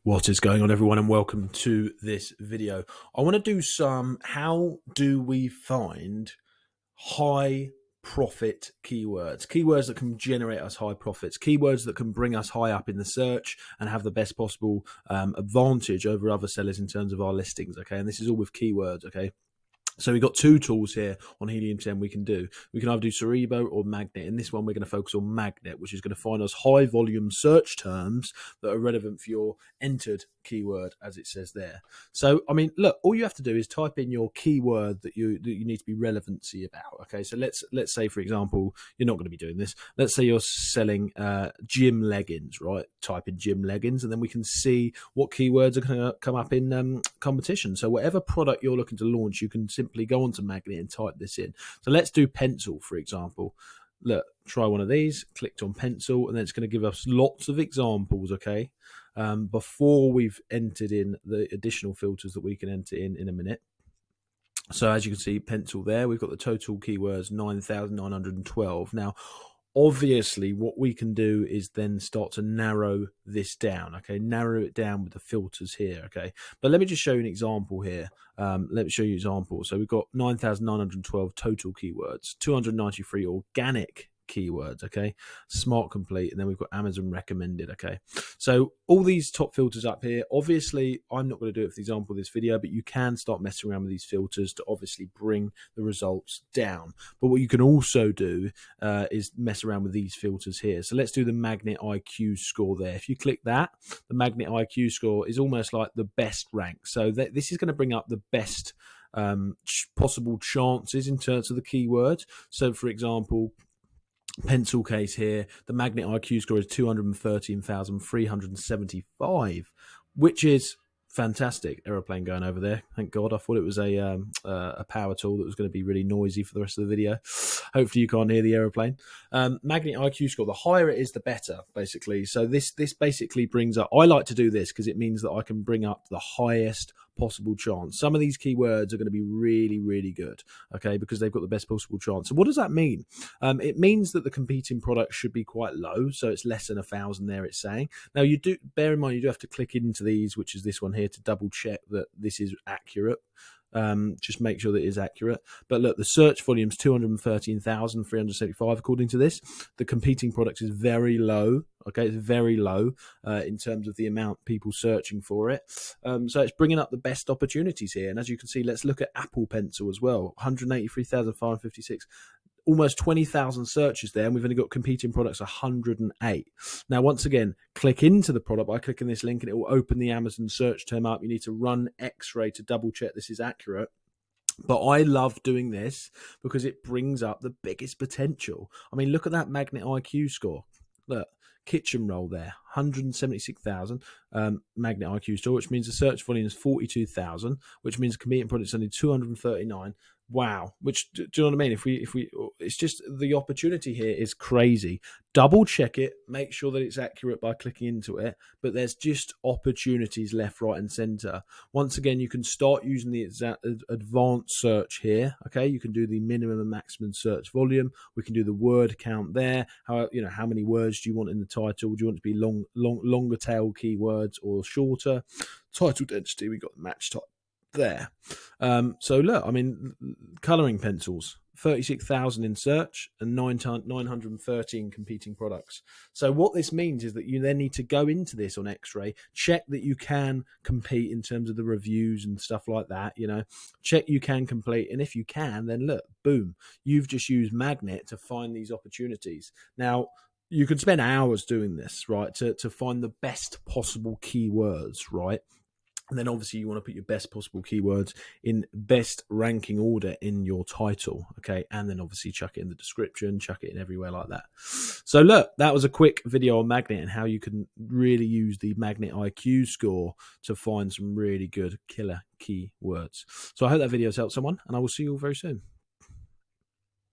What is going on, everyone, and welcome to this video. I want to do some how do we find high profit keywords that can generate us high profits, keywords that can bring us high up in the search and have the best possible advantage over other sellers in terms of our listings. Okay, and this is all with keywords. Okay, so we've got two tools here on Helium 10 we can do. We can either do Cerebro or Magnet. In this one, we're going to focus on Magnet, which is going to find us high volume search terms that are relevant for your entered keyword, as it says there. So, I mean, look, all you have to do is type in your keyword that you need to be relevancy about. Okay, so let's say, for example, you're not going to be doing this. Let's say you're selling gym leggings, right? Type in gym leggings, and then we can see what keywords are going to come up in competition. So whatever product you're looking to launch, you can simply go onto Magnet and type this in. So let's do pencil, for example. Look, try one of these, clicked on pencil, and then it's going to give us lots of examples, okay, before we've entered in the additional filters that we can enter in a minute. So as you can see, pencil there, we've got the total keywords, 9,912. Now, obviously, what we can do is then start to narrow this down, okay? Narrow it down with the filters here, okay? But let me just show you an example here. Let me show you an example. So we've got 9,912 total keywords, 293 organic keywords, okay? Smart complete, and then we've got Amazon recommended, okay? So all these top filters up here, obviously I'm not going to do it for the example of this video, but you can start messing around with these filters to obviously bring the results down. But what you can also do is mess around with these filters here. So let's do the Magnet IQ score there. If you click that, the Magnet IQ score is almost like the best rank. So this is going to bring up the best possible chances in terms of the keywords. So for example, pencil case here, the Magnet IQ score is 213,375, which is fantastic. Aeroplane going over there. Thank God. I thought it was a power tool that was going to be really noisy for the rest of the video. Hopefully you can't hear the aeroplane. Magnet IQ score, the higher it is, the better, basically. So this basically brings up, I like to do this because it means that I can bring up the highest possible chance. Some of these keywords are going to be really, really good, okay, because they've got the best possible chance. So what does that mean? It means that the competing product should be quite low, so it's less than 1,000 there, it's saying. Now, you do bear in mind, you do have to click into these, which is this one here, to double check that this is accurate. Just make sure that it is accurate. But look, the search volume is 213,375 according to this. The competing product is very low. Okay, it's very low in terms of the amount people searching for it. So it's bringing up the best opportunities here. And as you can see, let's look at Apple Pencil as well. 183,556. Almost 20,000 searches there, and we've only got competing products 108. Now, once again, click into the product by clicking this link, and it will open the Amazon search term up. You need to run X-ray to double check this is accurate. But I love doing this because it brings up the biggest potential. I mean, look at that Magnet IQ score. Look, kitchen roll there, 176,000 Magnet IQ score, which means the search volume is 42,000, which means competing products only 239. Wow, which, do you know what I mean? If we, it's just the opportunity here is crazy. Double check it, make sure that it's accurate by clicking into it. But there's just opportunities left, right, and center. Once again, you can start using the advanced search here. Okay, you can do the minimum and maximum search volume. We can do the word count there. How many words do you want in the title? Do you want it to be longer tail keywords or shorter? Title density, we got the match type there. So look, I mean, coloring pencils, 36,000 in search and 913 competing products. So what this means is that you then need to go into this on X-Ray, check that you can compete in terms of the reviews and stuff like that, check you can complete. And if you can, then look, boom, you've just used Magnet to find these opportunities. Now, you can spend hours doing this, right, to find the best possible keywords, right? And then obviously you want to put your best possible keywords in best ranking order in your title, okay? And then obviously chuck it in the description, chuck it in everywhere like that. So look, that was a quick video on Magnet and how you can really use the Magnet IQ score to find some really good killer keywords. So I hope that video has helped someone, and I will see you all very soon.